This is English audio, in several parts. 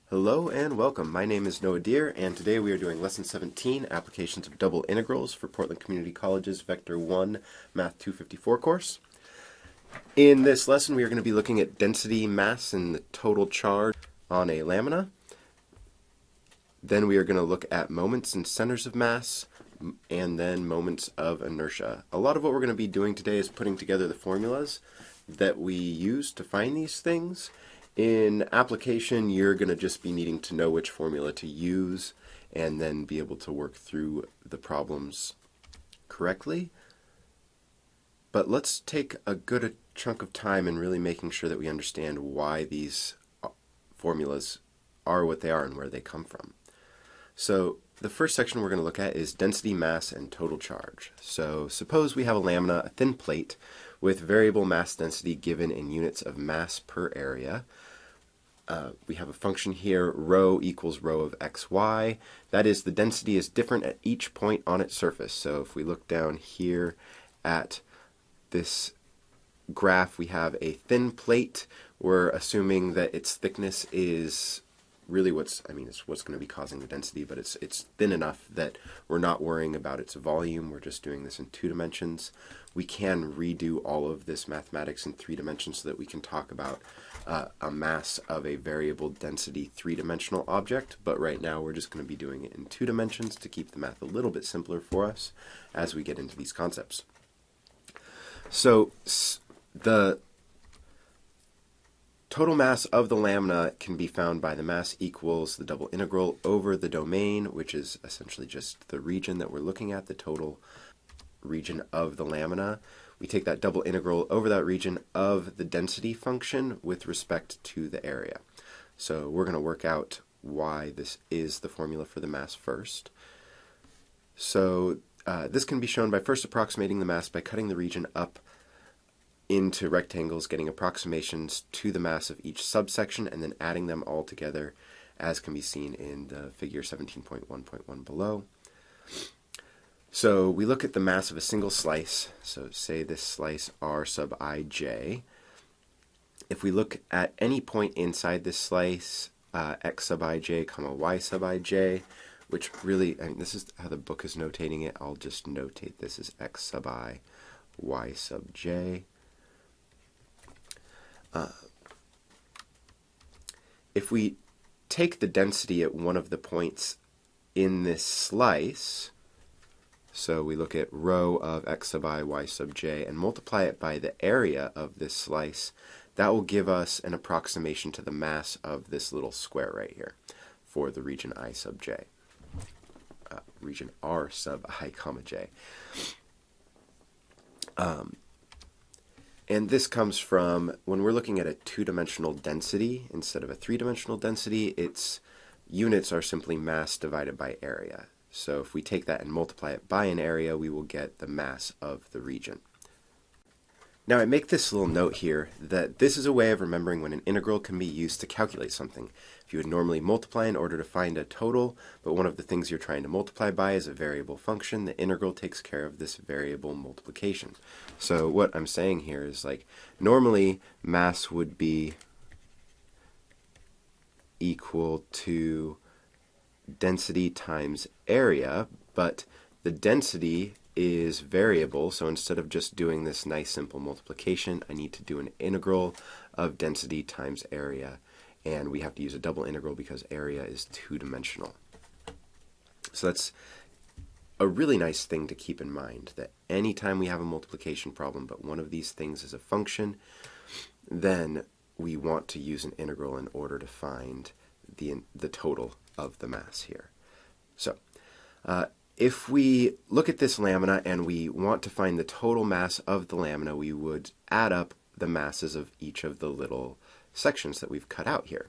Hello and welcome. My name is Noah Deere, and today we are doing Lesson 17, Applications of Double Integrals for Portland Community College's Vector 1 Math 254 course. In this lesson, we are going to be looking at density, mass, and the total charge on a lamina. Then we are going to look at moments and centers of mass, and then moments of inertia. A lot of what we're going to be doing today is putting together the formulas that we use to find these things. In application, you're going to just be needing to know which formula to use and then be able to work through the problems correctly. But let's take a good chunk of time in really making sure that we understand why these formulas are what they are and where they come from. So the first section we're going to look at is density, mass, and total charge. So suppose we have a lamina, a thin plate, with variable mass density given in units of mass per area. We have a function here, rho equals rho of xy. That is, the density is different at each point on its surface. So if we look down here at this graph, we have a thin plate. We're assuming that its thickness is really it's what's going to be causing the density, but it's thin enough that we're not worrying about its volume. We're just doing this in 2 dimensions. We can redo all of this mathematics in 3 dimensions so that we can talk about a mass of a variable density 3-dimensional object, but right now we're just going to be doing it in 2 dimensions to keep the math a little bit simpler for us as we get into these concepts. So the total mass of the lamina can be found by the mass equals the double integral over the domain, which is essentially just the region that we're looking at, the total region of the lamina. We take that double integral over that region of the density function with respect to the area. So we're going to work out why this is the formula for the mass first. So this can be shown by first approximating the mass by cutting the region up into rectangles, getting approximations to the mass of each subsection, and then adding them all together, as can be seen in the figure 17.1.1 below. So we look at the mass of a single slice, so say this slice r sub ij. If we look at any point inside this slice, x sub ij, comma y sub ij, which really, this is how the book is notating it. I'll just notate this as x sub I, y sub j. If we take the density at one of the points in this slice, so we look at rho of x sub I, y sub j, and multiply it by the area of this slice, that will give us an approximation to the mass of this little square right here for the region I sub j, region r sub I comma j. And this comes from when we're looking at a 2-dimensional density instead of a 3-dimensional density, its units are simply mass divided by area. So if we take that and multiply it by an area, we will get the mass of the region. Now I make this little note here that this is a way of remembering when an integral can be used to calculate something. If you would normally multiply in order to find a total, but one of the things you're trying to multiply by is a variable function, the integral takes care of this variable multiplication. So what I'm saying here is, like, normally mass would be equal to density times area, but the density is variable, so instead of just doing this nice simple multiplication, I need to do an integral of density times area, and we have to use a double integral because area is 2-dimensional. So that's a really nice thing to keep in mind, that anytime we have a multiplication problem but one of these things is a function, then we want to use an integral in order to find the total of the mass here. So if we look at this lamina and we want to find the total mass of the lamina, we would add up the masses of each of the little sections that we've cut out here.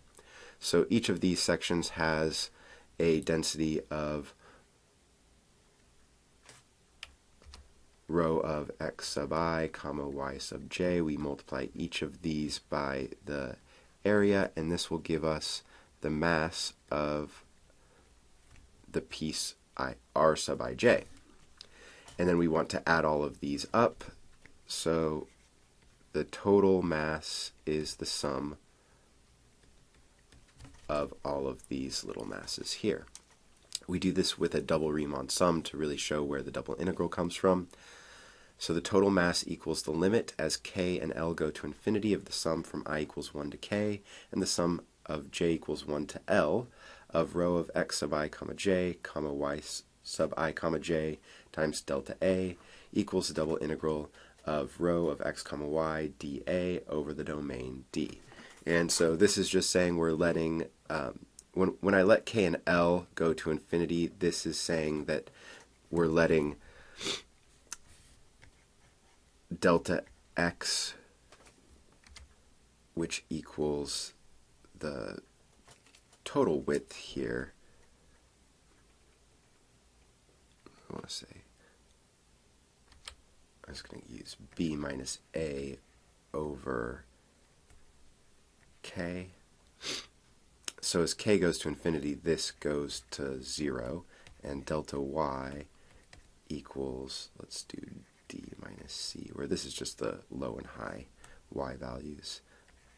So each of these sections has a density of rho of x sub I, comma y sub j. We multiply each of these by the area, and this will give us the mass of the piece r sub ij. And then we want to add all of these up, so the total mass is the sum of all of these little masses here. We do this with a double Riemann sum to really show where the double integral comes from. So the total mass equals the limit as k and L go to infinity of the sum from I equals 1 to k, and the sum of j equals 1 to L of rho of x sub I comma j comma y sub I comma j times delta A equals the double integral of rho of x comma y dA over the domain D. And so this is just saying we're letting, when I let k and L go to infinity, this is saying that we're letting delta x, which equals the total width here, I want to say, I'm just going to use b minus a over k. So as k goes to infinity, this goes to 0, and delta y equals, let's do d minus c, where this is just the low and high y values,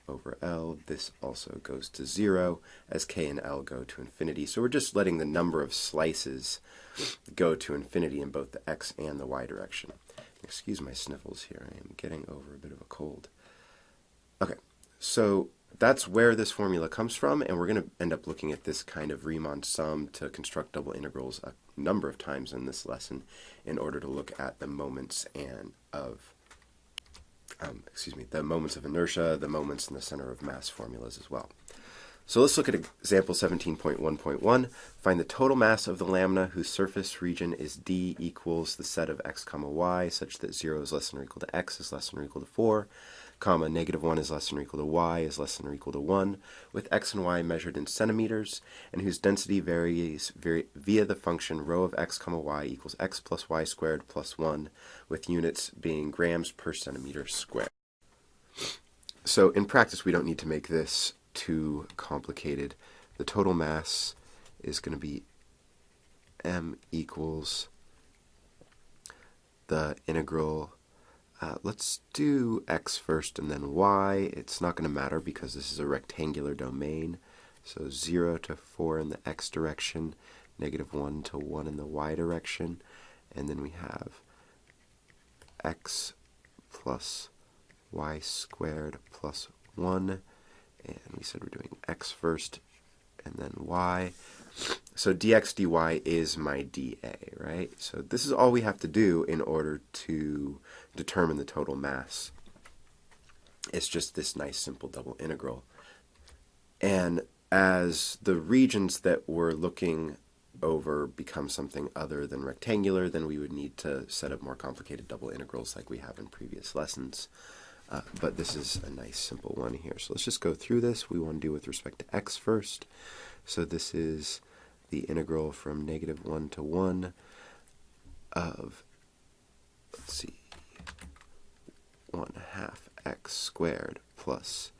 over L. This also goes to 0 as k and L go to infinity. So we're just letting the number of slices go to infinity in both the x and the y direction. Excuse my sniffles here. I am getting over a bit of a cold. Okay, so that's where this formula comes from, and we're going to end up looking at this kind of Riemann sum to construct double integrals a number of times in this lesson in order to look at the moments and of the moments of inertia, the moments in the center of mass formulas as well. So let's look at example 17.1.1. Find the total mass of the lamina whose surface region is D equals the set of x comma y such that 0 is less than or equal to x is less than or equal to 4, comma, -1 is less than or equal to y is less than or equal to 1, with x and y measured in centimeters, and whose density varies via the function rho of x comma y equals x plus y squared plus 1, with units being grams per centimeter squared. So in practice, we don't need to make this too complicated. The total mass is going to be m equals the integral. Let's do x first and then y. It's not going to matter because this is a rectangular domain. So 0 to 4 in the x direction, -1 to 1 in the y direction, and then we have x plus y squared plus 1, and we said we're doing x first and then y. So dx dy is my dA, right? So this is all we have to do in order to determine the total mass. It's just this nice simple double integral. And as the regions that we're looking over become something other than rectangular, then we would need to set up more complicated double integrals like we have in previous lessons. But this is a nice simple one here. So let's just go through this. We want to do with respect to x first. So this is the integral from -1 to 1 of, let's see, 1/2 x squared plus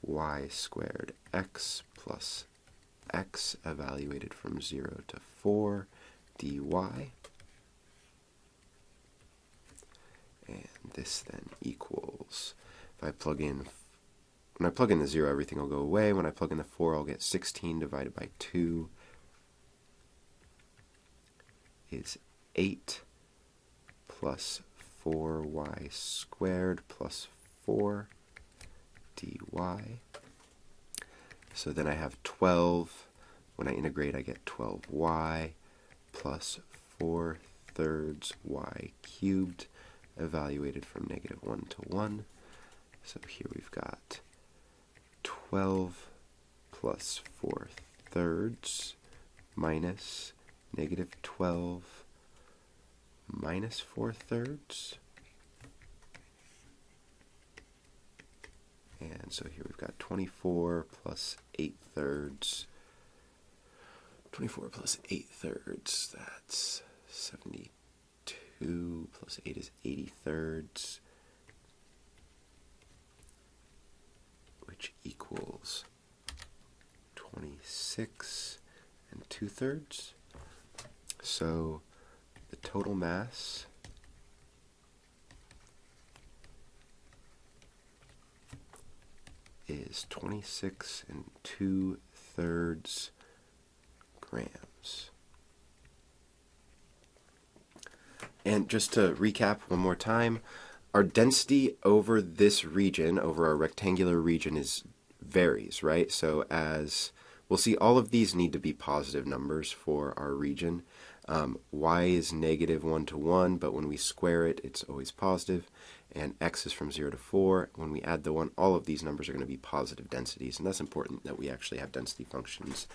y squared x plus x evaluated from 0 to 4 dy. And this then equals, if I plug in, when I plug in the 0, everything will go away. When I plug in the 4, I'll get 16 divided by 2 is 8 plus 4y squared plus 4 dy. So then I have 12. When I integrate, I get 12y plus 4/3 y cubed evaluated from -1 to 1. So here we've got 12 plus 4/3 minus -12 minus 4/3. And so here we've got 24 plus 8/3. 24 plus 8/3, that's 72, plus 8 is 80/3, which equals 26 2/3. So the total mass is 26 2/3 thirds grams. And just to recap one more time, our density over this region, over our rectangular region, varies, right? So as we'll see, all of these need to be positive numbers for our region. Y is negative 1 to 1, but when we square it, it's always positive. And x is from 0 to 4. When we add the 1, all of these numbers are going to be positive densities. And that's important that we actually have density functions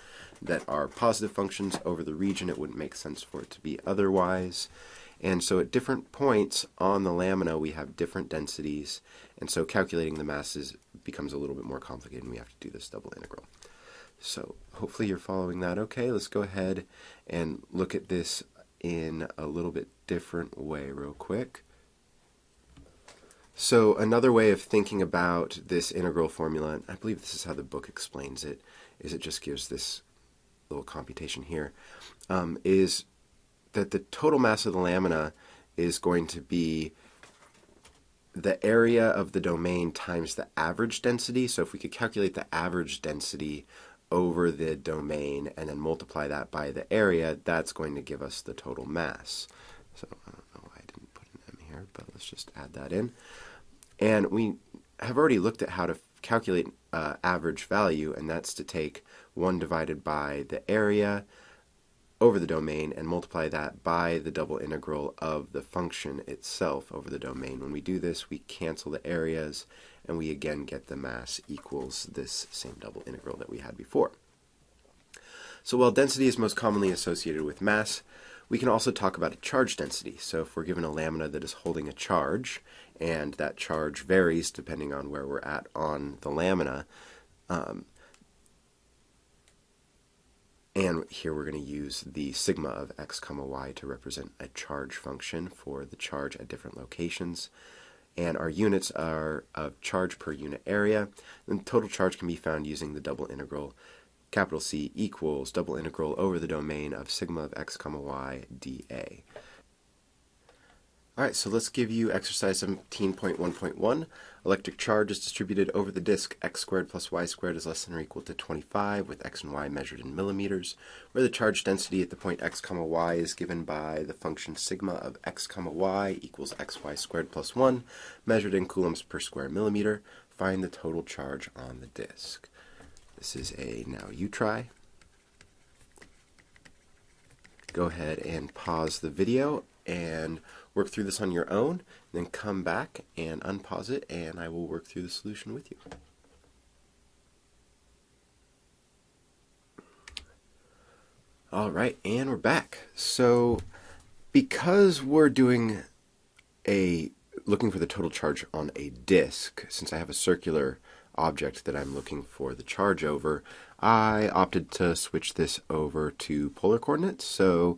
that are positive functions over the region. It wouldn't make sense for it to be otherwise. And so at different points on the lamina, we have different densities. And so calculating the masses becomes a little bit more complicated, and we have to do this double integral. So hopefully you're following that okay. Let's go ahead and look at this in a little bit different way real quick. So another way of thinking about this integral formula, and I believe this is how the book explains it, is it just gives this little computation here, is that the total mass of the lamina is going to be the area of the domain times the average density. So if we could calculate the average density over the domain and then multiply that by the area, that's going to give us the total mass. So I don't know why I didn't put an M here, but let's just add that in. And we have already looked at how to calculate average value, and that's to take 1 divided by the area over the domain and multiply that by the double integral of the function itself over the domain. When we do this, we cancel the areas, and we again get the mass equals this same double integral that we had before. So while density is most commonly associated with mass, we can also talk about a charge density. So if we're given a lamina that is holding a charge, and that charge varies depending on where we're at on the lamina, and here we're going to use the sigma of x comma y to represent a charge function for the charge at different locations. And our units are of charge per unit area. And total charge can be found using the double integral. Capital C equals double integral over the domain of sigma of x comma y dA. Alright, so let's give you exercise 17.1.1. Electric charge is distributed over the disk x squared plus y squared is less than or equal to 25, with x and y measured in millimeters, where the charge density at the point x comma y is given by the function sigma of x comma y equals xy squared plus 1, measured in coulombs per square millimeter. Find the total charge on the disk. This is a now you try. Go ahead and pause the video and work through this on your own, then come back and unpause it, and I will work through the solution with you. Alright, and we're back. So because we're looking for the total charge on a disk, since I have a circular object that I'm looking for the charge over, I opted to switch this over to polar coordinates. So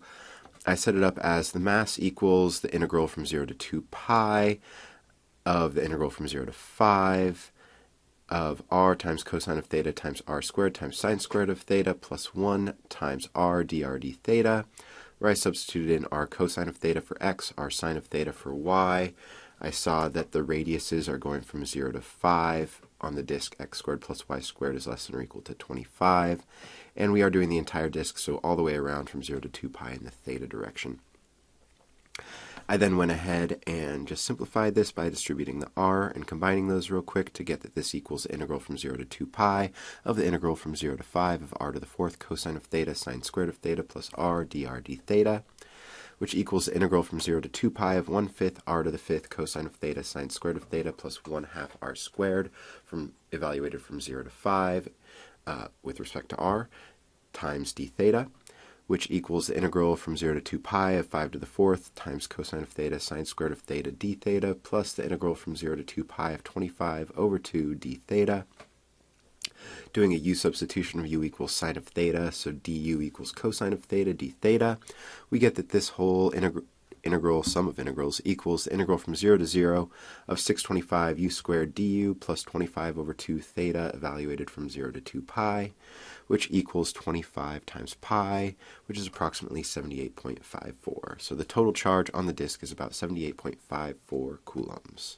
I set it up as the mass equals the integral from 0 to 2 pi of the integral from 0 to 5 of r times cosine of theta times r squared times sine squared of theta plus 1 times r dr d theta, where I substituted in r cosine of theta for x, r sine of theta for y. I saw that the radiuses are going from 0 to 5 on the disk x squared plus y squared is less than or equal to 25. And we are doing the entire disk, so all the way around from 0 to 2 pi in the theta direction. I then went ahead and just simplified this by distributing the r and combining those real quick to get that this equals the integral from 0 to 2 pi of the integral from 0 to 5 of r to the 4th cosine of theta sine squared of theta plus r dr d theta, which equals the integral from 0 to 2 pi of 1/5 r to the 5th cosine of theta sine squared of theta plus 1/2 r squared, evaluated from 0 to 5 with respect to r, times d theta, which equals the integral from 0 to 2 pi of 5 to the 4th times cosine of theta sine squared of theta d theta plus the integral from 0 to 2 pi of 25 over 2 d theta. Doing a u substitution of u equals sine of theta, so du equals cosine of theta d theta, we get that this whole integral sum of integrals equals the integral from 0 to 0 of 625 u squared du plus 25 over 2 theta evaluated from 0 to 2 pi, which equals 25 times pi, which is approximately 78.54. So the total charge on the disk is about 78.54 coulombs.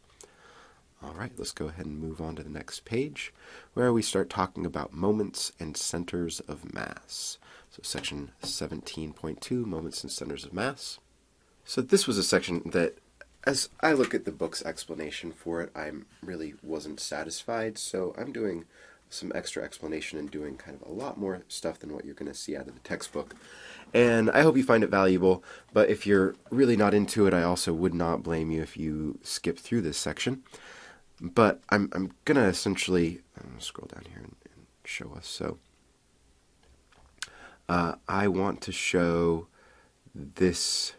All right, let's go ahead and move on to the next page, where we start talking about moments and centers of mass. So section 17.2, moments and centers of mass. So this was a section that, as I look at the book's explanation for it, I really wasn't satisfied, so I'm doing some extra explanation and doing kind of a lot more stuff than what you're going to see out of the textbook. And I hope you find it valuable, but if you're really not into it, I also would not blame you if you skip through this section. But I'm going to essentially, I'm going to scroll down here and show us. So I want to show this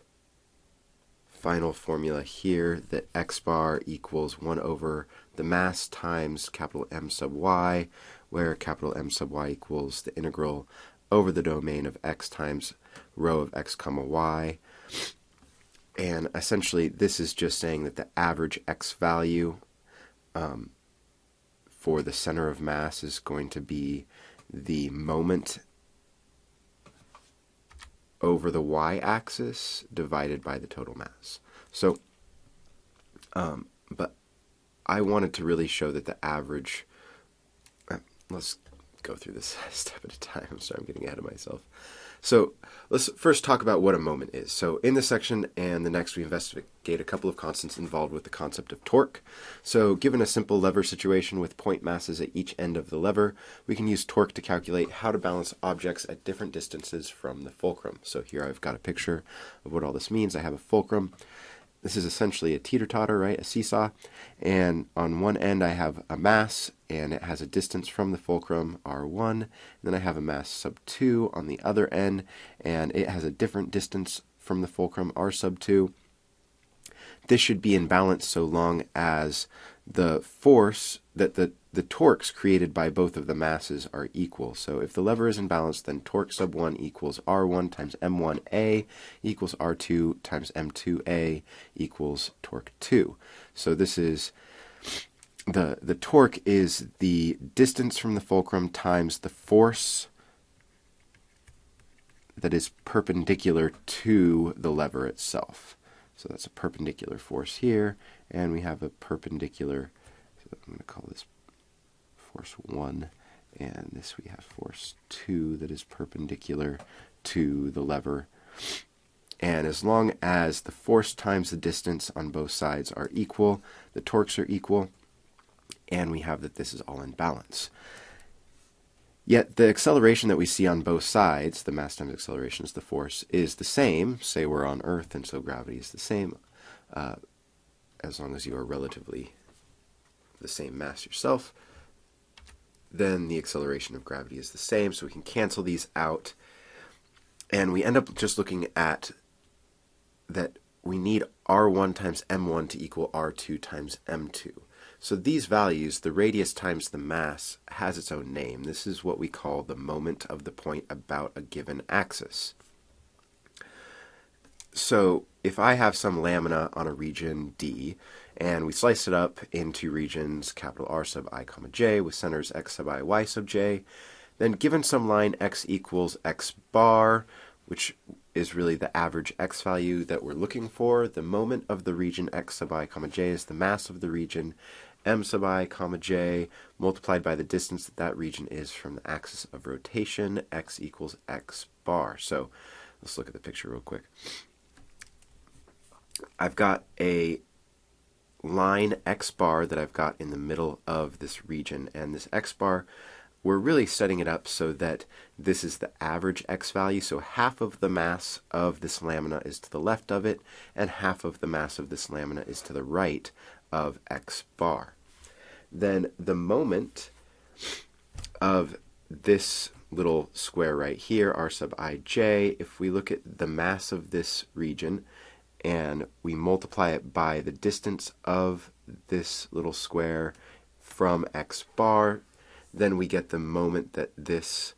final formula here, that x bar equals 1 over the mass times capital M sub y, where capital M sub y equals the integral over the domain of x times rho of x comma y. And essentially this is just saying that the average x value for the center of mass is going to be the moment over the y-axis divided by the total mass. So, but I wanted to really show that the average, let's go through this step at a time. I'm sorry, I'm getting ahead of myself. So let's first talk about what a moment is. So in this section and the next, we investigate a couple of constants involved with the concept of torque. So given a simple lever situation with point masses at each end of the lever, we can use torque to calculate how to balance objects at different distances from the fulcrum. So here I've got a picture of what all this means. I have a fulcrum. This is essentially a teeter-totter, right? A seesaw. And on one end I have a mass, and it has a distance from the fulcrum, r1. And then I have a mass sub 2 on the other end, and it has a different distance from the fulcrum, r sub 2. This should be in balance so long as the force, that the torques created by both of the masses are equal. So if the lever is in balance, then torque sub 1 equals r1 times m1a equals r2 times m2a equals torque 2. So this is the torque is the distance from the fulcrum times the force that is perpendicular to the lever itself. So that's a perpendicular force here, and we have a perpendicular, so I'm going to call this force 1, and this we have force 2 that is perpendicular to the lever. And as long as the force times the distance on both sides are equal, the torques are equal, and we have that this is all in balance. Yet the acceleration that we see on both sides, the mass times acceleration is the force, is the same. Say we're on Earth, and so gravity is the same, as long as you are relatively the same mass yourself. Then the acceleration of gravity is the same, so we can cancel these out. And we end up just looking at that we need r1 times m1 to equal r2 times m2. So these values, the radius times the mass, has its own name. This is what we call the moment of the point about a given axis. So if I have some lamina on a region D, and we slice it up into regions capital R sub I comma j with centers x sub I, y sub j, then given some line x equals x bar, which is really the average x value that we're looking for, the moment of the region x sub I comma j is the mass of the region m sub I comma j multiplied by the distance that that region is from the axis of rotation, x equals x bar. So let's look at the picture real quick. I've got a line x bar that I've got in the middle of this region, and this x bar, we're really setting it up so that this is the average x value, so half of the mass of this lamina is to the left of it, and half of the mass of this lamina is to the right of x bar. Then the moment of this little square right here, r sub ij, if we look at the mass of this region, and we multiply it by the distance of this little square from x bar, then we get the moment that this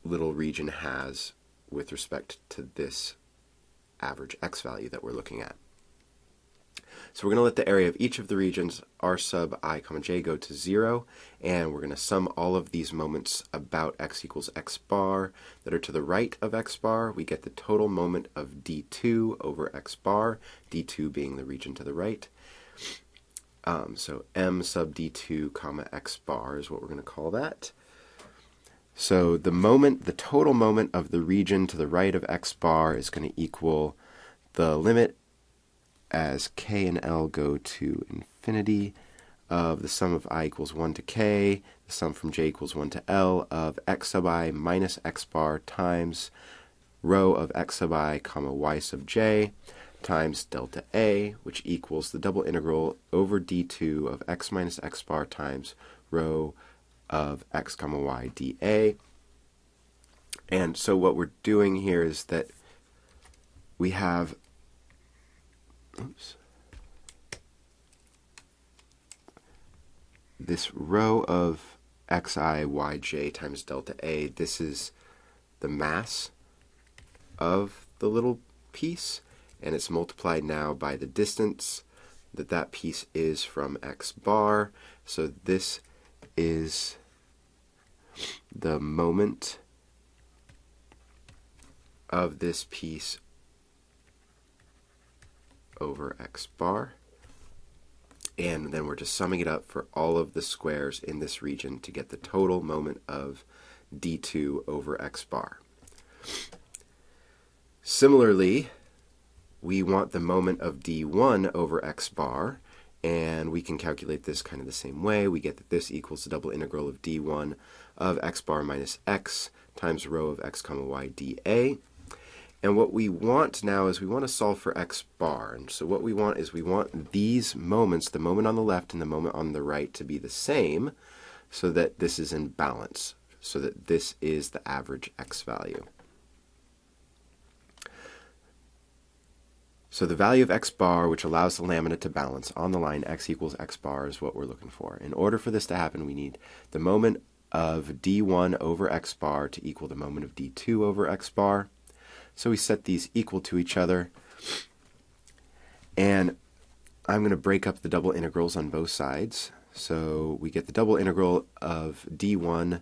little region has with respect to this average x value that we're looking at. So we're going to let the area of each of the regions r sub I comma j go to 0, and we're going to sum all of these moments about x equals x bar that are to the right of x bar. We get the total moment of d2 over x bar, d2 being the region to the right. So m sub d2 comma x bar is what we're going to call that. So the total moment of the region to the right of x bar is going to equal the limit as k and l go to infinity of the sum of I equals 1 to k, the sum from j equals 1 to l of x sub I minus x bar times rho of x sub I comma y sub j times delta a, which equals the double integral over d2 of x minus x bar times rho of x comma y dA. And so what we're doing here is that we have this rho of xi yj times delta a. This is the mass of the little piece, and it's multiplied now by the distance that piece is from x bar. So this is the moment of this piece over x bar. And then we're just summing it up for all of the squares in this region to get the total moment of d2 over x bar. Similarly, we want the moment of d1 over x bar, and we can calculate this kind of the same way. We get that this equals the double integral of d1 of x bar minus x times rho of x comma y dA. And what we want now is we want to solve for x bar. And so what we want is we want these moments, the moment on the left and the moment on the right, to be the same so that this is in balance, so that this is the average x value. So the value of x bar, which allows the lamina to balance on the line x equals x bar, is what we're looking for. In order for this to happen, we need the moment of d1 over x bar to equal the moment of d2 over x bar. So we set these equal to each other, and I'm going to break up the double integrals on both sides. So we get the double integral of d1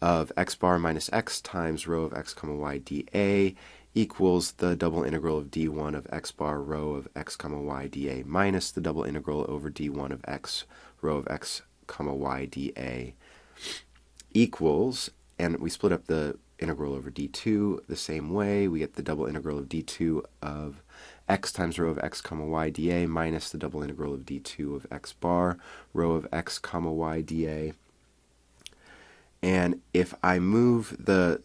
of x bar minus x times rho of x comma y dA equals the double integral of d1 of x bar rho of x comma y dA minus the double integral over d1 of x rho of x comma y dA equals, and we split up the integral over d2 the same way. We get the double integral of d2 of x times rho of x comma y dA minus the double integral of d2 of x bar rho of x comma y dA. And if I move the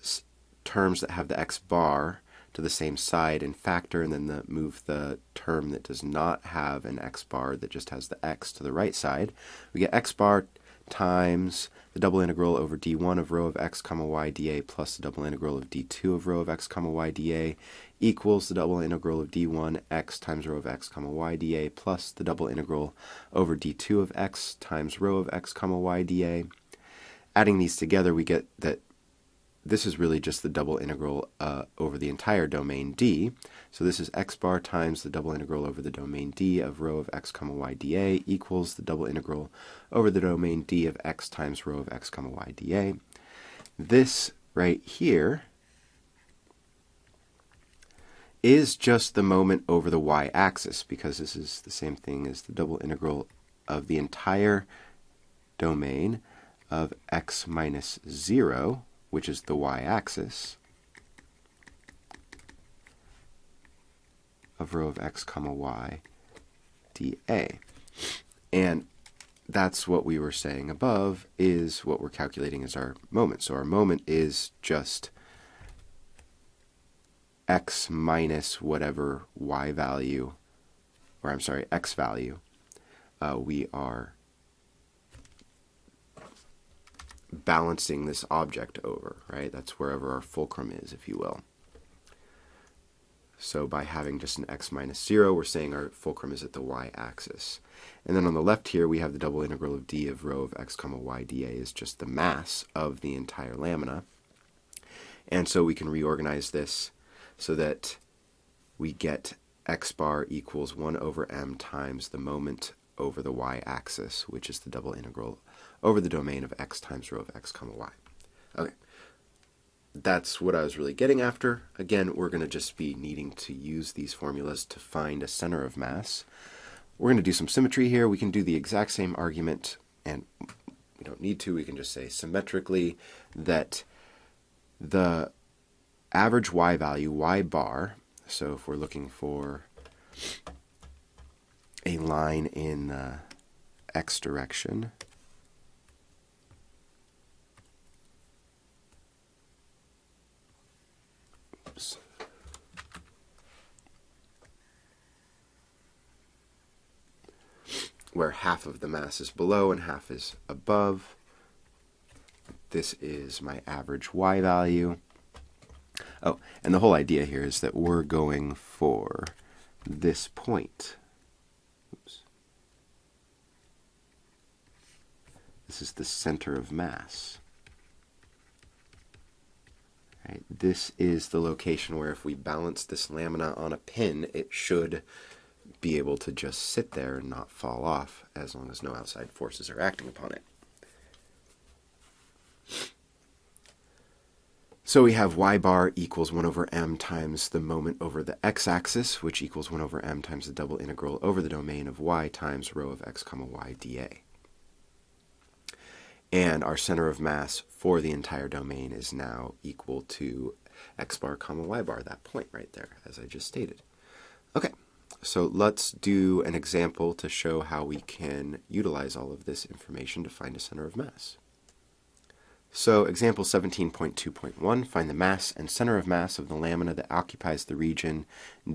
terms that have the x bar to the same side and factor, and then move the term that does not have an x bar, that just has the x, to the right side, we get x bar times the double integral over d1 of rho of x comma y dA plus the double integral of d2 of rho of x comma y dA equals the double integral of d1 x times rho of x comma y dA plus the double integral over d2 of x times rho of x comma y dA. Adding these together, we get that this is really just the double integral over the entire domain D. So this is x bar times the double integral over the domain D of rho of x comma y dA equals the double integral over the domain D of x times rho of x comma y dA. This right here is just the moment over the y-axis, because this is the same thing as the double integral of the entire domain of x minus 0, which is the y-axis, of rho of x comma y dA. And that's what we were saying above, is what we're calculating as our moment. So our moment is just x minus whatever y value, or I'm sorry, x value, we are balancing this object over, right? That's wherever our fulcrum is, if you will. So by having just an x minus 0, we're saying our fulcrum is at the y-axis. And then on the left here, we have the double integral of d of rho of x comma y dA is just the mass of the entire lamina. And so we can reorganize this so that we get x bar equals 1 over m times the moment over the y-axis, which is the double integral over the domain of x times rho of x comma y. Okay, that's what I was really getting after. Again, we're going to just be needing to use these formulas to find a center of mass. We're going to do some symmetry here. We can do the exact same argument, and we don't need to. We can just say symmetrically that the average y value, y bar, so if we're looking for a line in the x direction, oops, where half of the mass is below and half is above. This is my average y value. Oh, and the whole idea here is that we're going for this point. Oops. This is the center of mass. Right? This is the location where if we balance this lamina on a pin, it should be able to just sit there and not fall off as long as no outside forces are acting upon it. So we have y bar equals 1 over m times the moment over the x-axis, which equals 1 over m times the double integral over the domain of y times rho of x comma y dA. And our center of mass for the entire domain is now equal to x bar comma y bar, that point right there, as I just stated. Okay, so let's do an example to show how we can utilize all of this information to find a center of mass. So example 17.2.1, find the mass and center of mass of the lamina that occupies the region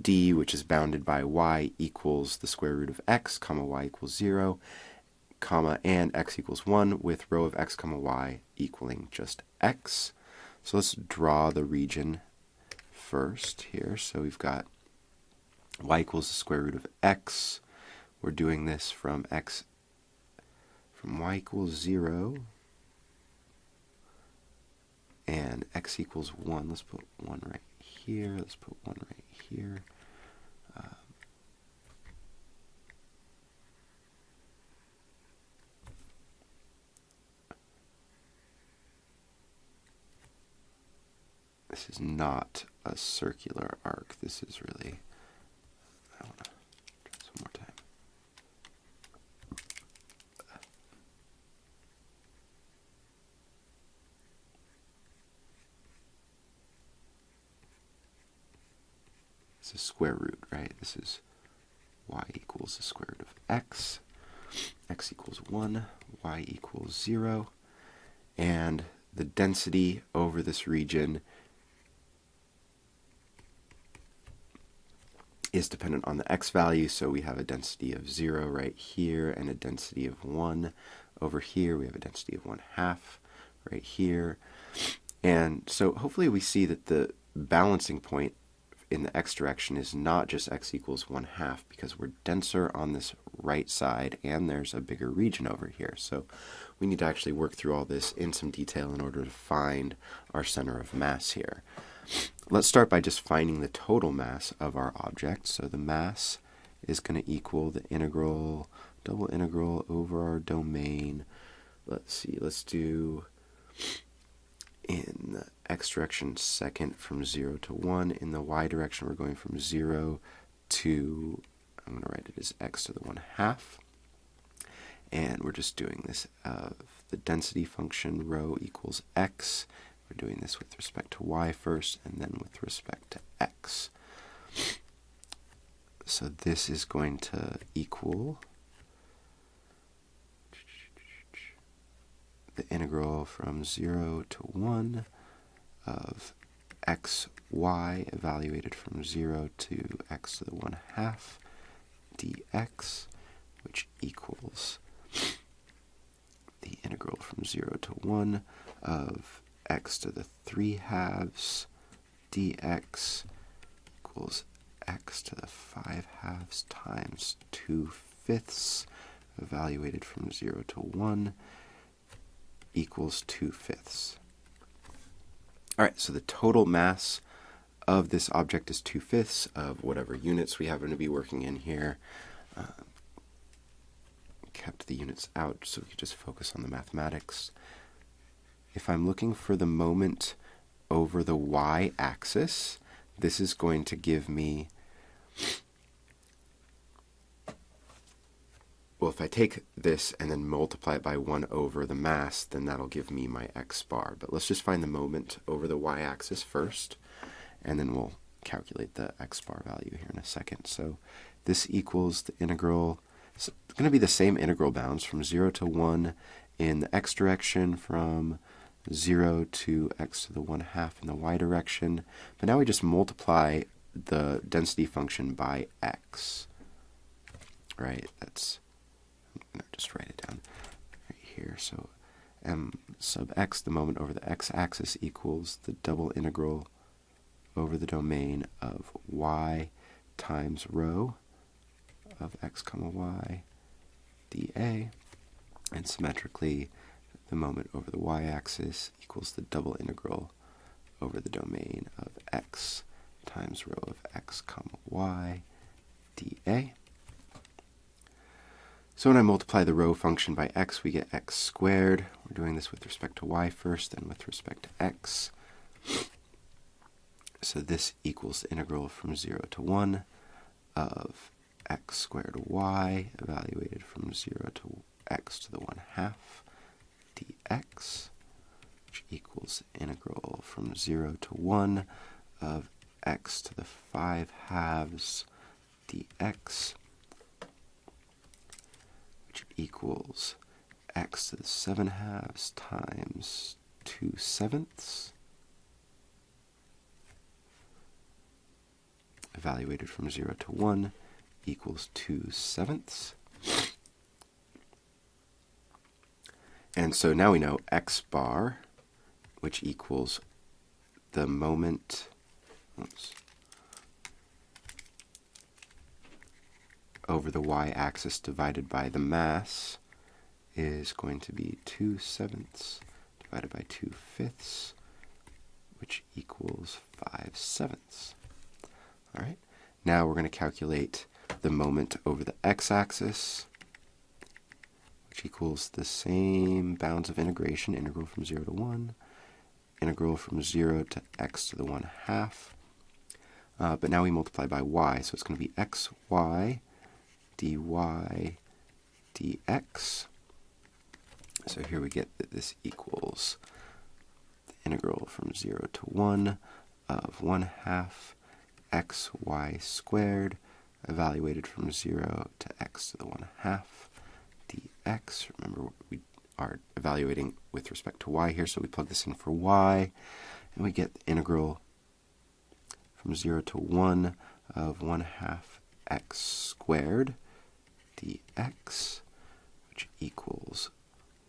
D, which is bounded by y equals the square root of x, comma y equals 0, comma, and x equals 1, with rho of x, comma y equaling just x. So let's draw the region first here. So we've got y equals the square root of x. We're doing this from y equals 0 and x equals 1. Let's put 1 right here. Let's put 1 right here. This is not a circular arc. This is really, I want to try this one more time. This is square root, right? This is y equals the square root of x equals 1, y equals 0, and the density over this region is dependent on the x value, so we have a density of 0 right here and a density of 1 over here. We have a density of 1/2 right here. And so hopefully we see that the balancing point in the x direction is not just x equals 1/2, because we're denser on this right side and there's a bigger region over here. So we need to actually work through all this in some detail in order to find our center of mass here. Let's start by just finding the total mass of our object. So the mass is going to equal the integral, double integral over our domain. Let's see, let's do in the x direction second from 0 to 1. In the y direction we're going from 0 to, I'm going to write it as x to the 1/2. And we're just doing this of the density function rho equals x. We're doing this with respect to y first and then with respect to x. So this is going to equal the integral from 0 to 1 of xy evaluated from 0 to x to the 1/2 dx, which equals the integral from 0 to 1 of x to the 3/2 dx equals x to the 5/2 times 2/5 evaluated from 0 to 1 equals 2/5. All right, so the total mass of this object is 2/5 of whatever units we happen to be working in here. Kept the units out so we could just focus on the mathematics. If I'm looking for the moment over the y-axis, this is going to give me well, if I take this and then multiply it by 1 over the mass, then that'll give me my x bar. But let's just find the moment over the y-axis first, and then we'll calculate the x bar value here in a second. So this equals the integral. It's going to be the same integral bounds from 0 to 1 in the x direction, from 0 to x to the 1/2 in the y direction. But now we just multiply the density function by x. Right? That's, no, just write it down right here. So m sub x, the moment over the x-axis, equals the double integral over the domain of y times rho of x comma y dA, and symmetrically the moment over the y-axis equals the double integral over the domain of x times rho of x comma y dA. So when I multiply the rho function by x, we get x squared. We're doing this with respect to y first, then with respect to x. So this equals the integral from 0 to 1 of x squared y, evaluated from 0 to x to the 1/2 dx, which equals the integral from 0 to 1 of x to the 5/2 dx, which equals x to the 7/2 times 2/7, evaluated from 0 to 1 equals 2/7. And so now we know x bar, which equals the moment over the y-axis divided by the mass, is going to be 2/7 divided by 2/5, which equals 5/7. All right. Now we're going to calculate the moment over the x-axis, which equals the same bounds of integration, integral from 0 to 1, integral from 0 to x to the 1/2. But now we multiply by y, so it's going to be xy dy dx. So here we get that this equals the integral from 0 to 1 of 1/2 xy squared, evaluated from 0 to x to the 1/2 dx. Remember, we are evaluating with respect to y here, so we plug this in for y, and we get the integral from 0 to 1 of 1/2 x squared dx, which equals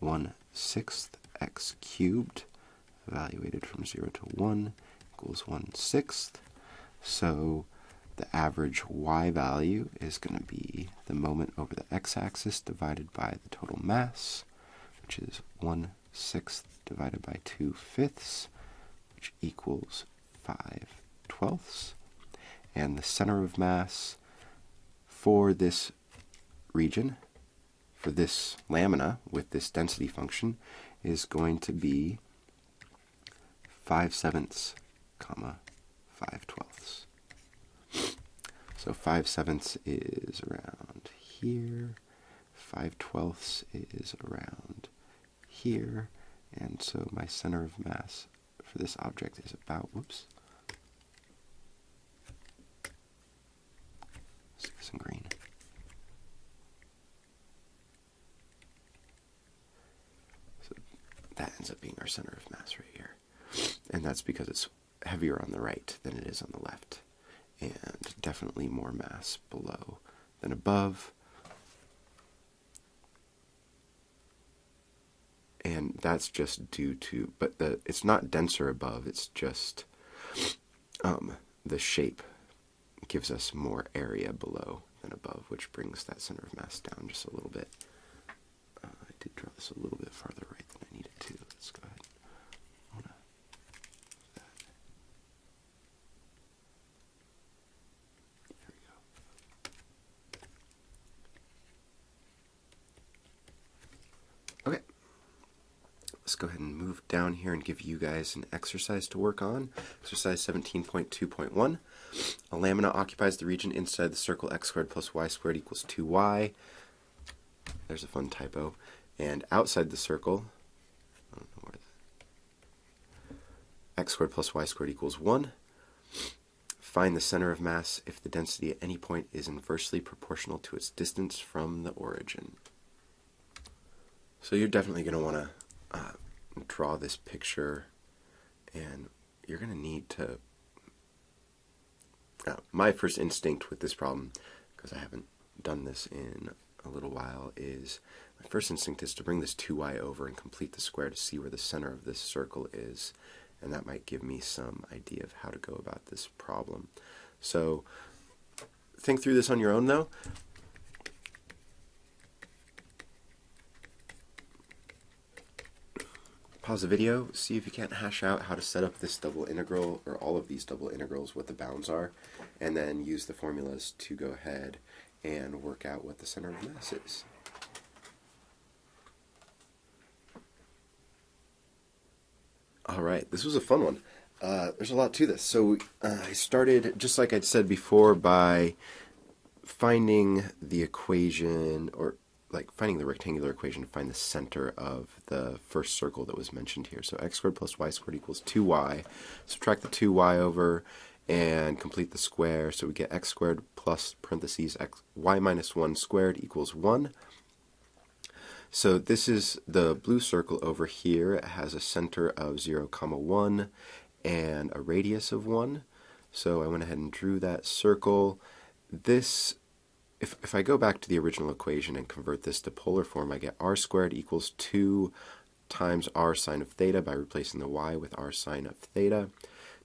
1/6 x cubed, evaluated from 0 to 1 equals 1/6. So the average y value is going to be the moment over the x-axis divided by the total mass, which is 1/6 divided by 2/5, which equals 5/12. And the center of mass for this region, for this lamina with this density function, is going to be 5/7, 5/12. So 5/7 is around here, 5/12 is around here, and so my center of mass for this object is about, whoops, let's do this in green. So that ends up being our center of mass right here. And that's because it's heavier on the right than it is on the left, and definitely more mass below than above. And that's just due to, but it's not denser above, it's just the shape gives us more area below than above, which brings that center of mass down just a little bit. I did draw this a little bit farther right than I needed to. Let's go ahead. Okay, let's go ahead and move down here and give you guys an exercise to work on. Exercise 17.2.1. A lamina occupies the region inside the circle x squared plus y squared equals 2y. there's a fun typo. And outside the circle, I don't know where x squared plus y squared equals 1. Find the center of mass if the density at any point is inversely proportional to its distance from the origin. So you're definitely going to want to draw this picture, and you're going to need to... my first instinct with this problem, because I haven't done this in a little while, is my first instinct is to bring this 2y over and complete the square to see where the center of this circle is. And that might give me some idea of how to go about this problem. So think through this on your own, though. Pause the video, see if you can't hash out how to set up this double integral, or all of these double integrals, what the bounds are, and then use the formulas to go ahead and work out what the center of mass is. Alright, this was a fun one. There's a lot to this. So I started, just like I'd said before, by finding the equation, or like finding the rectangular equation to find the center of the first circle that was mentioned here. So x squared plus y squared equals 2y. Subtract the 2y over and complete the square. So we get x squared plus parentheses y minus 1 squared equals 1. So this is the blue circle over here. It has a center of 0, 1 and a radius of 1. So I went ahead and drew that circle. This, if I go back to the original equation and convert this to polar form, I get r squared equals 2 times r sine of theta by replacing the y with r sine of theta.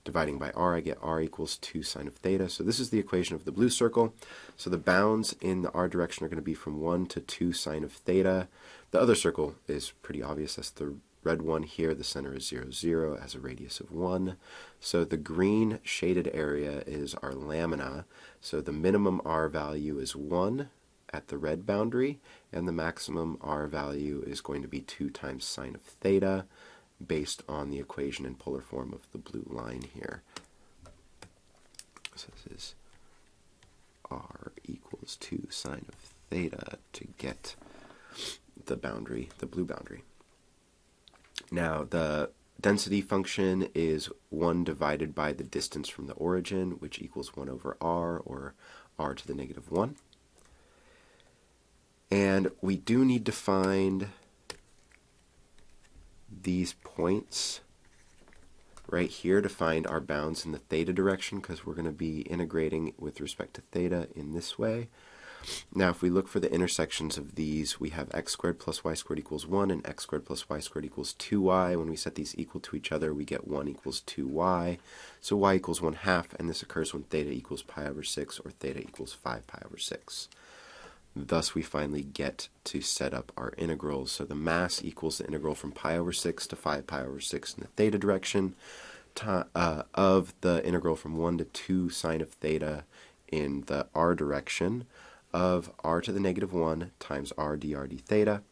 Dividing by r, I get r equals 2 sine of theta. So this is the equation of the blue circle. So the bounds in the r direction are going to be from 1 to 2 sine of theta. The other circle is pretty obvious. That's the red one here. The center is 0, 0. It has a radius of 1. So the green shaded area is our lamina. So the minimum r value is 1 at the red boundary, and the maximum r value is going to be 2 times sine of theta, based on the equation in polar form of the blue line here. So this is r equals 2 sine of theta to get the boundary, the blue boundary. Now the density function is 1 divided by the distance from the origin, which equals 1 over r, or r to the negative 1. And we do need to find these points right here to find our bounds in the theta direction, because we're going to be integrating with respect to theta in this way. Now if we look for the intersections of these, we have x squared plus y squared equals 1 and x squared plus y squared equals 2y. When we set these equal to each other, we get 1 equals 2y. So y equals 1/2, and this occurs when theta equals pi over 6 or theta equals 5 pi over 6. Thus we finally get to set up our integrals. So the mass equals the integral from pi over 6 to 5 pi over 6 in the theta direction, of the integral from 1 to 2 sine of theta in the r direction, of r to the negative 1 times r dr d theta,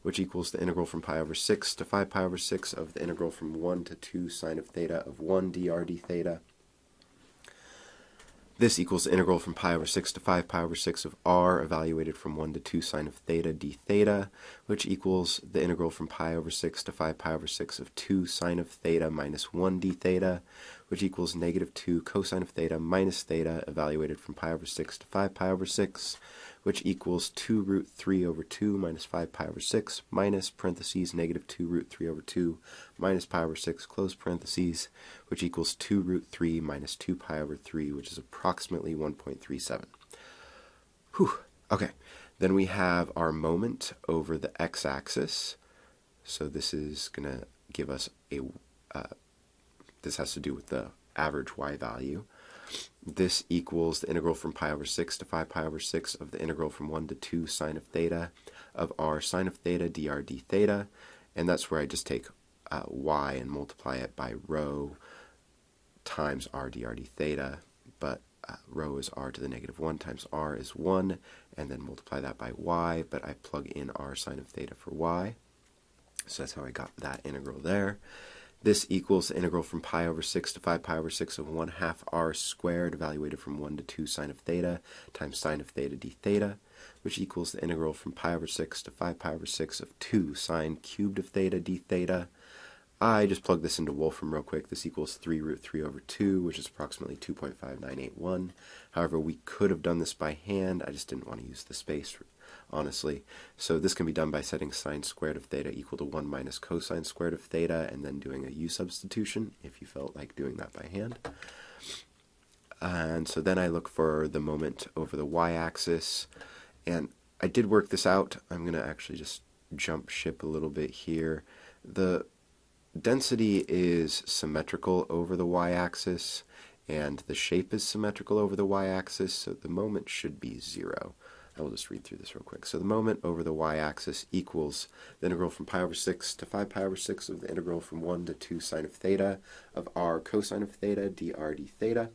which equals the integral from pi over 6 to 5 pi over 6 of the integral from 1 to 2 sine of theta of 1 dr d theta. This equals the integral from pi over 6 to 5 pi over 6 of r evaluated from 1 to 2 sine of theta d theta, which equals the integral from pi over 6 to 5 pi over 6 of 2 sine of theta minus 1 d theta, which equals negative 2 cosine of theta minus theta evaluated from pi over 6 to 5 pi over 6, which equals 2 root 3 over 2 minus 5 pi over 6 minus parentheses negative 2 root 3 over 2 minus pi over 6 close parentheses, which equals 2 root 3 minus 2 pi over 3, which is approximately 1.37. Whew. Okay, then we have our moment over the x-axis. So this is going to give us a, this has to do with the average y value. This equals the integral from pi over 6 to 5 pi over 6 of the integral from 1 to 2 sine of theta of r sine of theta dr d theta, and that's where I just take y and multiply it by rho times r dr d theta, but rho is r to the negative 1 times r is 1, and then multiply that by y, but I plug in r sine of theta for y. So that's how I got that integral there. This equals the integral from pi over 6 to 5 pi over 6 of 1/2 r squared evaluated from 1 to 2 sine of theta times sine of theta d theta. which equals the integral from pi over 6 to 5 pi over 6 of 2 sine cubed of theta d theta. I just plug this into Wolfram real quick. This equals 3 root 3 over 2, which is approximately 2.5981. However, we could have done this by hand. I just didn't want to use the space, honestly. So this can be done by setting sine squared of theta equal to 1 minus cosine squared of theta, and then doing a u substitution, if you felt like doing that by hand. And so then I look for the moment over the y-axis, and I did work this out. I'm going to actually just jump ship a little bit here. The density is symmetrical over the y-axis, and the shape is symmetrical over the y-axis, so the moment should be 0. I will just read through this real quick. So the moment over the y-axis equals the integral from pi over 6 to 5 pi over 6 of the integral from 1 to 2 sine of theta of r cosine of theta dr d theta,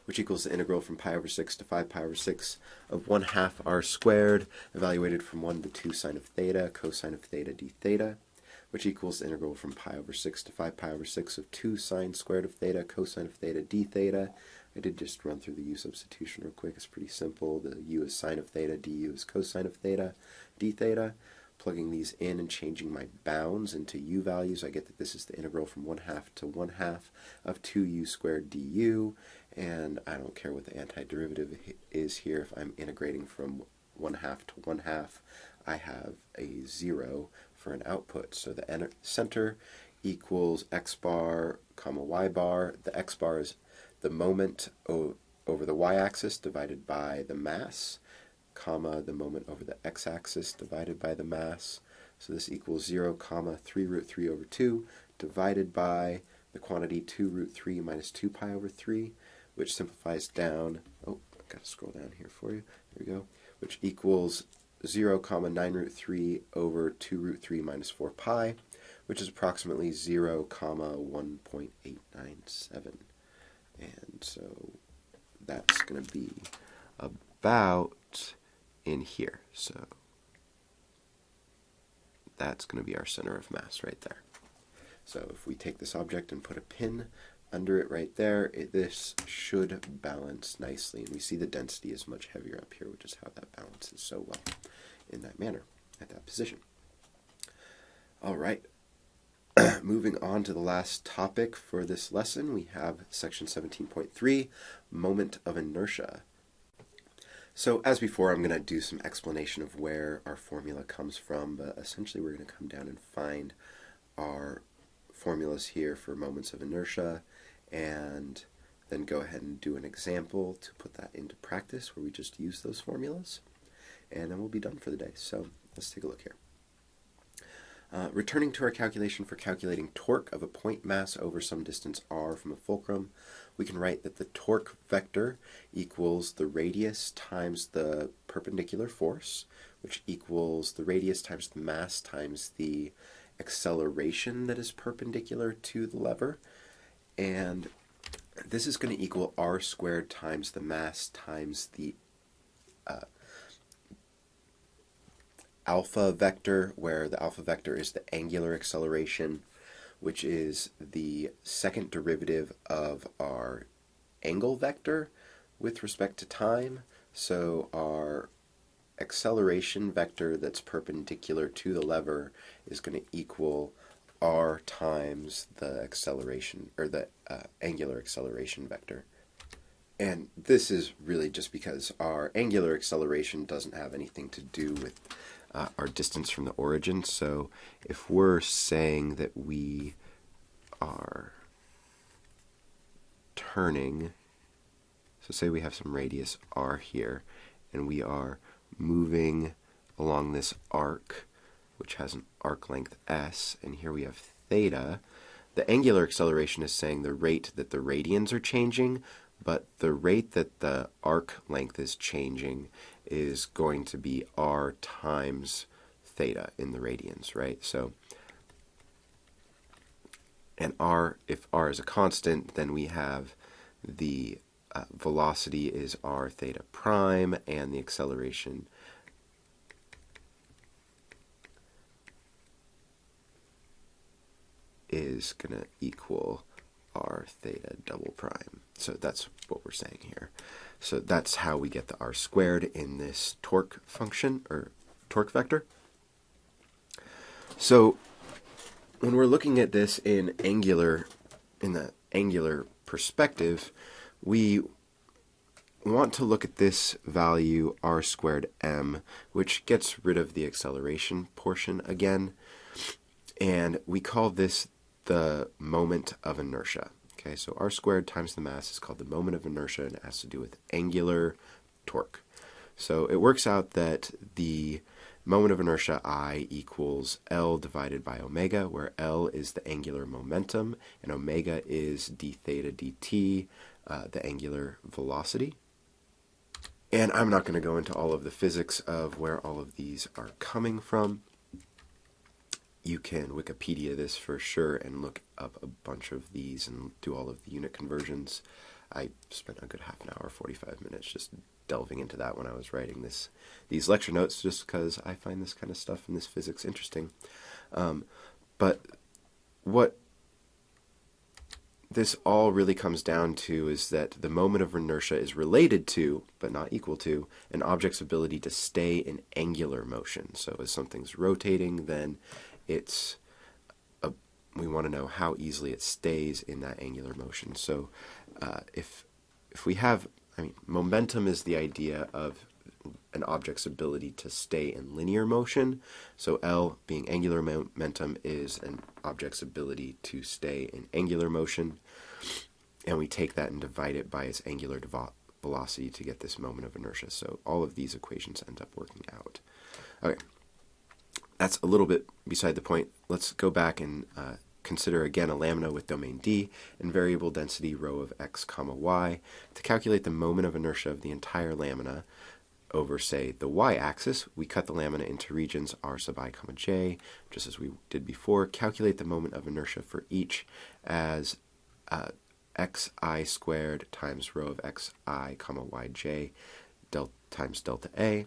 which equals the integral from pi over 6 to 5 pi over 6 of 1/2 r squared, evaluated from 1 to 2 sine of theta cosine of theta d theta, which equals the integral from pi over 6 to 5 pi over 6 of 2 sine squared of theta cosine of theta d theta. I did just run through the u substitution real quick. It's pretty simple. The u is sine of theta, du is cosine of theta, d theta. Plugging these in and changing my bounds into u values, I get that this is the integral from 1/2 to 1/2 of 2u squared du, and I don't care what the antiderivative is here. If I'm integrating from 1/2 to 1/2, I have a 0 for an output. So the center equals x bar comma y bar. The x bar is the moment over the y-axis divided by the mass, comma the moment over the x-axis divided by the mass. So this equals 0 comma 3 root 3 over 2 divided by the quantity 2 root 3 minus 2 pi over 3, which simplifies down. Oh, I've got to scroll down here for you. There we go. Which equals 0 comma 9 root 3 over 2 root 3 minus 4 pi, which is approximately 0 comma 1.897. And so that's going to be about in here. So that's going to be our center of mass right there. So if we take this object and put a pin under it right there, this should balance nicely. And we see the density is much heavier up here, which is how that balances so well in that manner, at that position. All right. Moving on to the last topic for this lesson, we have section 17.3, moment of inertia. So as before, I'm going to do some explanation of where our formula comes from, but essentially we're going to come down and find our formulas here for moments of inertia, and then go ahead and do an example to put that into practice where we just use those formulas, and then we'll be done for the day. So let's take a look here. Returning to our calculation for calculating torque of a point mass over some distance r from a fulcrum, we can write that the torque vector equals the radius times the perpendicular force, which equals the radius times the mass times the acceleration that is perpendicular to the lever. And this is going to equal r squared times the mass times the alpha vector, where the alpha vector is the angular acceleration, which is the second derivative of our angle vector with respect to time. So our acceleration vector that's perpendicular to the lever is going to equal r times the acceleration, or the angular acceleration vector. And this is really just because our angular acceleration doesn't have anything to do with our distance from the origin. So if we're saying that we are turning, so say we have some radius r here, and we are moving along this arc, which has an arc length s, and here we have theta, the angular acceleration is saying the rate that the radians are changing, but the rate that the arc length is changing is going to be r times theta in the radians, right? So, and r, if r is a constant, then we have the velocity is r theta prime, and the acceleration is going to equal r theta double prime. So that's what we're saying here. So that's how we get the r squared in this torque function, or torque vector. So when we're looking at this in the angular perspective, we want to look at this value r squared m, which gets rid of the acceleration portion again, and we call this the moment of inertia. Okay, so r squared times the mass is called the moment of inertia, and it has to do with angular torque. So it works out that the moment of inertia I equals L divided by omega, where L is the angular momentum and omega is d theta dt, the angular velocity. And I'm not going to go into all of the physics of where all of these are coming from. You can Wikipedia this for sure and look up a bunch of these and do all of the unit conversions. I spent a good half an hour, 45 minutes just delving into that when I was writing these lecture notes, just because I find this kind of stuff and this physics interesting. But what this all really comes down to is that the moment of inertia is related to, but not equal to, an object's ability to stay in angular motion. So as something's rotating, then we want to know how easily it stays in that angular motion. So if we have, momentum is the idea of an object's ability to stay in linear motion. So L, being angular momentum, is an object's ability to stay in angular motion. And we take that and divide it by its angular velocity to get this moment of inertia. So all of these equations end up working out. Okay, that's a little bit beside the point. Let's go back and consider again a lamina with domain D and variable density rho of x comma y to calculate the moment of inertia of the entire lamina over, say, the y-axis. We cut the lamina into regions r sub I comma j, just as we did before. Calculate the moment of inertia for each as xi squared times rho of xi comma yj times delta a.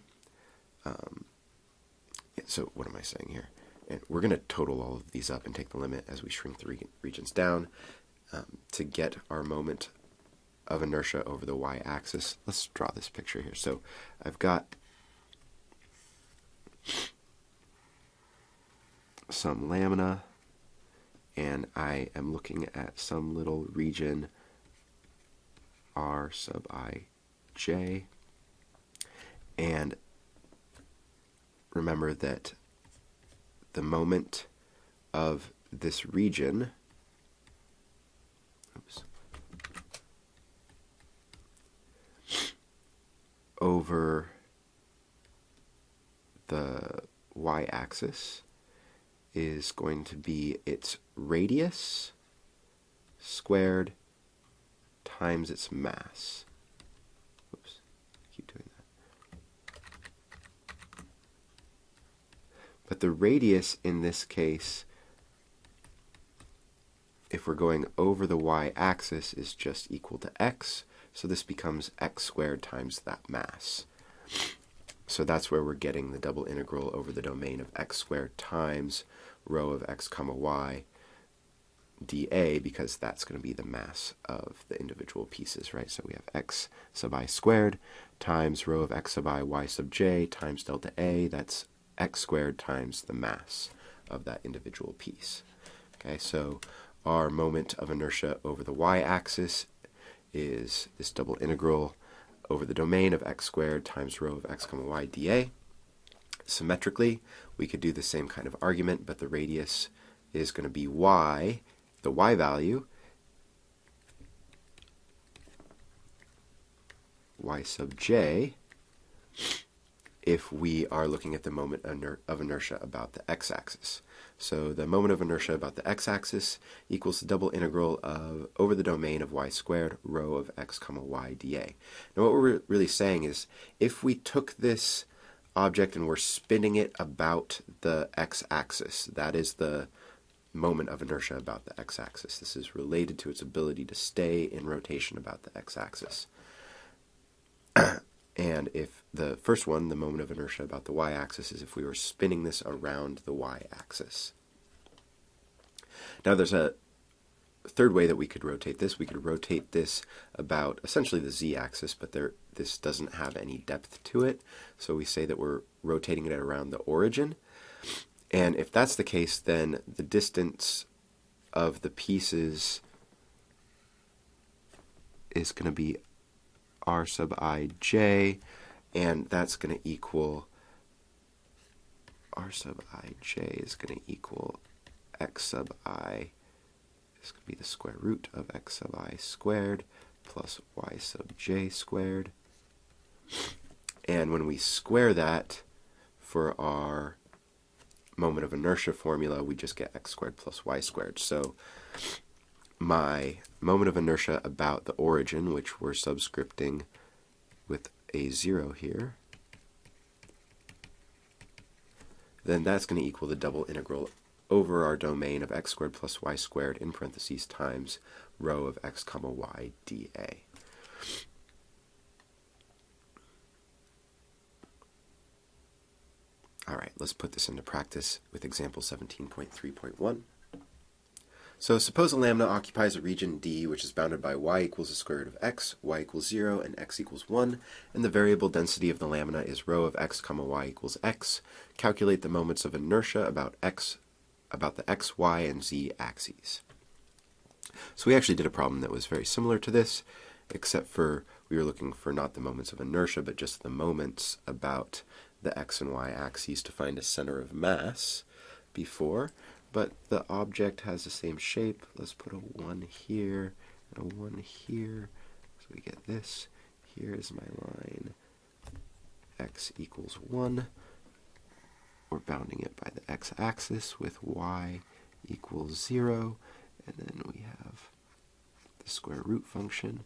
So what am I saying here? And we're going to total all of these up and take the limit as we shrink the regions down to get our moment of inertia over the y-axis. Let's draw this picture here. So I've got some lamina, and I am looking at some little region r sub ij, and remember that the moment of this region over the y-axis is going to be its radius squared times its mass. Oops, keep doing that. But the radius in this case, if we're going over the y-axis, is just equal to x. So this becomes x squared times that mass. So that's where we're getting the double integral over the domain of x squared times rho of x comma y dA, because that's going to be the mass of the individual pieces, right? So we have x sub I squared times rho of x sub I y sub j times delta A. That's x squared times the mass of that individual piece. Okay, so our moment of inertia over the y-axis is this double integral over the domain of x squared times rho of x comma y dA. Symmetrically, we could do the same kind of argument, but the radius is going to be y, the y value, y sub j, if we are looking at the moment of inertia about the x-axis. So the moment of inertia about the x-axis equals the double integral of over the domain of y squared rho of x comma y dA. Now what we're really saying is, if we took this object and we're spinning it about the x-axis, that is the moment of inertia about the x-axis. This is related to its ability to stay in rotation about the x-axis. And if the first one, the moment of inertia about the y-axis, is if we were spinning this around the y-axis. Now there's a third way that we could rotate this about essentially the z-axis, but this doesn't have any depth to it. So we say that we're rotating it around the origin. And if that's the case, then the distance of the pieces is going to be r sub ij, and that's going to equal r sub ij is going to equal x sub I. This could be the square root of x sub I squared plus y sub j squared. And when we square that for our moment of inertia formula, we just get x squared plus y squared. So my moment of inertia about the origin, which we're subscripting with a 0 here, then that's going to equal the double integral over our domain of x squared plus y squared in parentheses times rho of x comma y dA. All right, let's put this into practice with example 17.3.1. So suppose a lamina occupies a region D which is bounded by y equals the square root of x, y equals 0, and x equals 1, and the variable density of the lamina is rho of x comma y equals x. Calculate the moments of inertia about the x, y, and z axes. So we actually did a problem that was very similar to this, except for we were looking for not the moments of inertia, but just the moments about the x and y axes to find a center of mass before. But the object has the same shape. Let's put a 1 here and a 1 here. So we get this. Here is my line. X equals 1. We're bounding it by the x-axis with y equals 0. And then we have the square root function.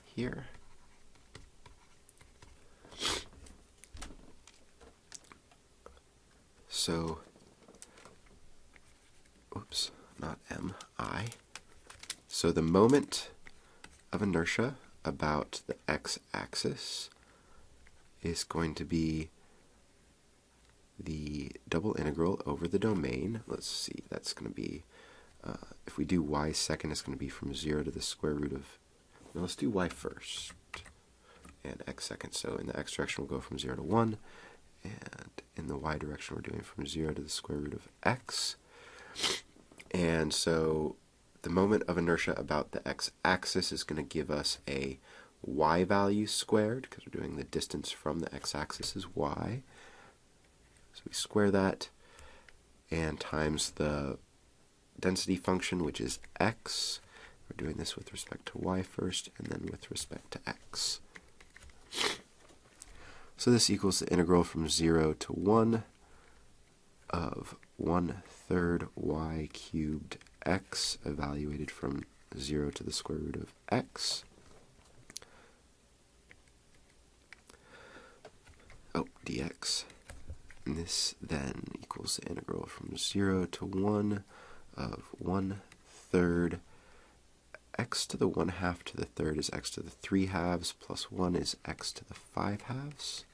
Here. So, oops, not m, I. So the moment of inertia about the x-axis is going to be the double integral over the domain. Let's see, that's going to be, if we do y second, it's going to be from 0 to the square root of, no, let's do y first, and x second. So in the x direction, we'll go from 0 to 1. And in the y direction, we're doing from 0 to the square root of x. And so the moment of inertia about the x-axis is going to give us a y value squared, because we're doing the distance from the x-axis is y. So we square that, and times the density function, which is x. We're doing this with respect to y first, and then with respect to x. So this equals the integral from 0 to 1 of 1/3 y cubed x evaluated from 0 to the square root of x. Dx. And this then equals the integral from 0 to 1 of 1/3 x to the 1/2 to the third is x to the 3/2 plus 1 is x to the 5/2.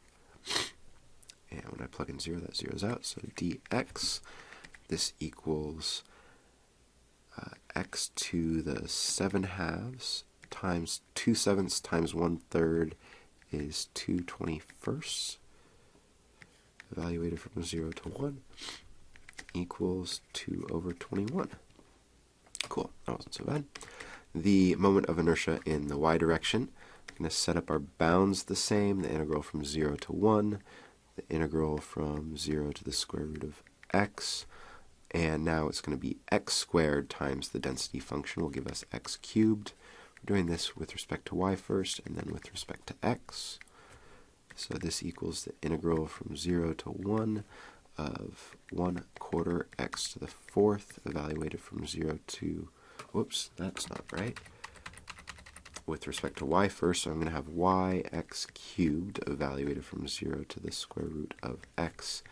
And when I plug in 0, that zeroes out. So dx, this equals x to the 7/2 times 2/7 times 1/3 is 2/21. Evaluated from 0 to 1 equals 2/21. Cool, that wasn't so bad. The moment of inertia in the y direction, I'm going to set up our bounds the same, the integral from 0 to 1, the integral from 0 to the square root of x, and now it's going to be x squared times the density function will give us x cubed. We're doing this with respect to y first, and then with respect to x. So this equals the integral from 0 to 1 of 1/4 x to the 4th, evaluated from 0 to, whoops, that's not right. With respect to y first, so I'm going to have y x cubed evaluated from 0 to the square root of x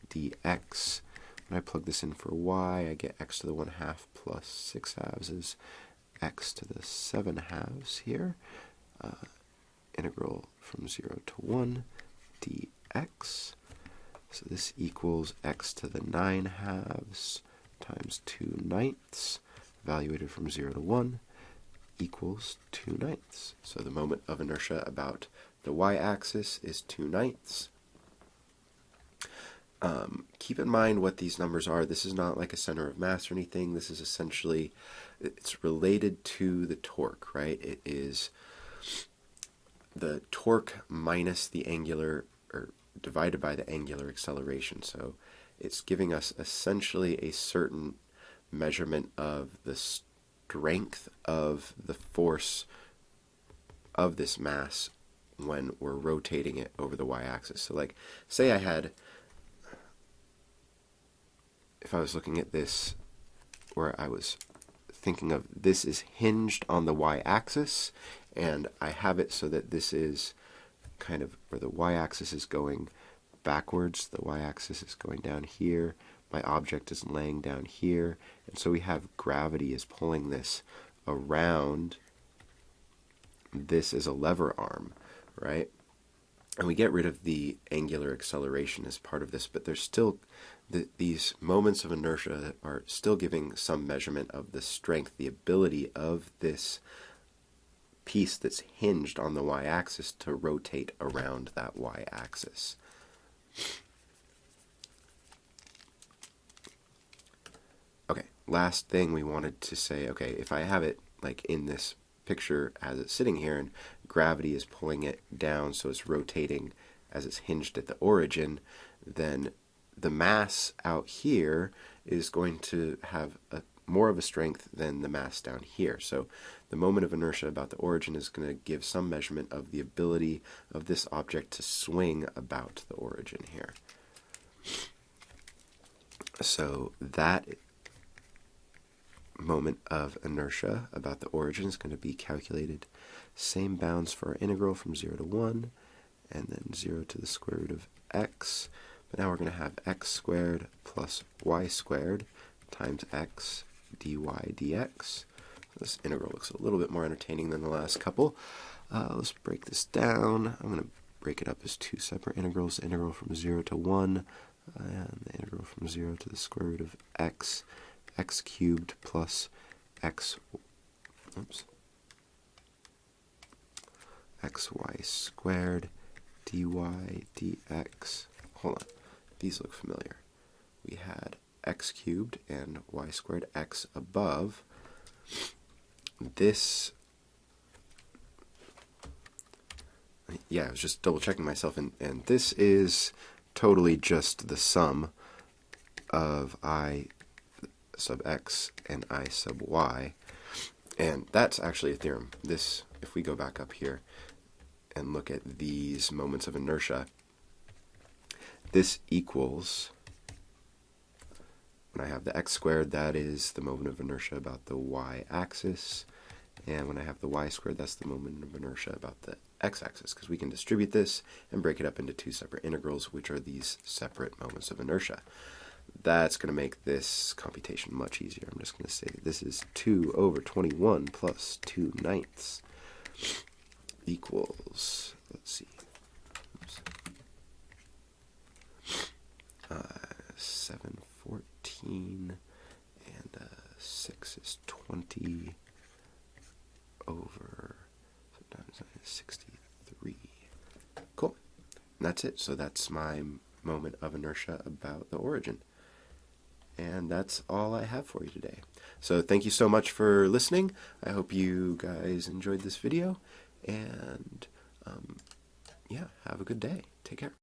dx. When I plug this in for y, I get x to the 1/2 plus 6/2 is x to the 7/2 here. Integral from 0 to 1 dx. So this equals x to the 9/2 times 2/9, evaluated from 0 to 1, equals 2/9. So the moment of inertia about the y-axis is 2/9. Keep in mind what these numbers are. This is not like a center of mass or anything. This is essentially, it's related to the torque, right? It is the torque minus the angular, or divided by the angular acceleration. So it's giving us essentially a certain measurement of the strength of the force of this mass when we're rotating it over the y-axis. So like, say I had, if I was looking at this where I was thinking of this is hinged on the y-axis, and I have it so that this is kind of where the y-axis is going backwards, the y-axis is going down here, my object is laying down here, and so we have gravity is pulling this around this as a lever arm, right? And we get rid of the angular acceleration as part of this, but there's still these moments of inertia that are still giving some measurement of the strength, the ability of this piece that's hinged on the y-axis to rotate around that y-axis. Okay, last thing we wanted to say, okay, if I have it like in this picture as it's sitting here and gravity is pulling it down so it's rotating as it's hinged at the origin, then the mass out here is going to have more of a strength than the mass down here. So the moment of inertia about the origin is going to give some measurement of the ability of this object to swing about the origin here. So that moment of inertia about the origin is going to be calculated. Same bounds for our integral from 0 to 1, and then 0 to the square root of x. But now we're going to have x squared plus y squared times x dy dx. This integral looks a little bit more entertaining than the last couple. Let's break this down. I'm going to break it up as two separate integrals. The integral from 0 to 1, and the integral from 0 to the square root of x, x cubed plus x, xy squared dy dx. Hold on, these look familiar. We had x cubed and y squared x above. This, yeah, I was just double checking myself, and this is totally just the sum of I sub x and I sub y, and that's actually a theorem. This, if we go back up here and look at these moments of inertia, this equals, when I have the x squared, that is the moment of inertia about the y-axis, and when I have the y squared, that's the moment of inertia about the x-axis, because we can distribute this and break it up into two separate integrals, which are these separate moments of inertia. That's going to make this computation much easier. I'm just going to say that this is 2 over 21 plus 2/9 equals, let's see, 714, and 6 is 20 over, sometimes 63. Cool. And that's it. So that's my moment of inertia about the origin. And that's all I have for you today. So thank you so much for listening. I hope you guys enjoyed this video. And yeah, have a good day. Take care.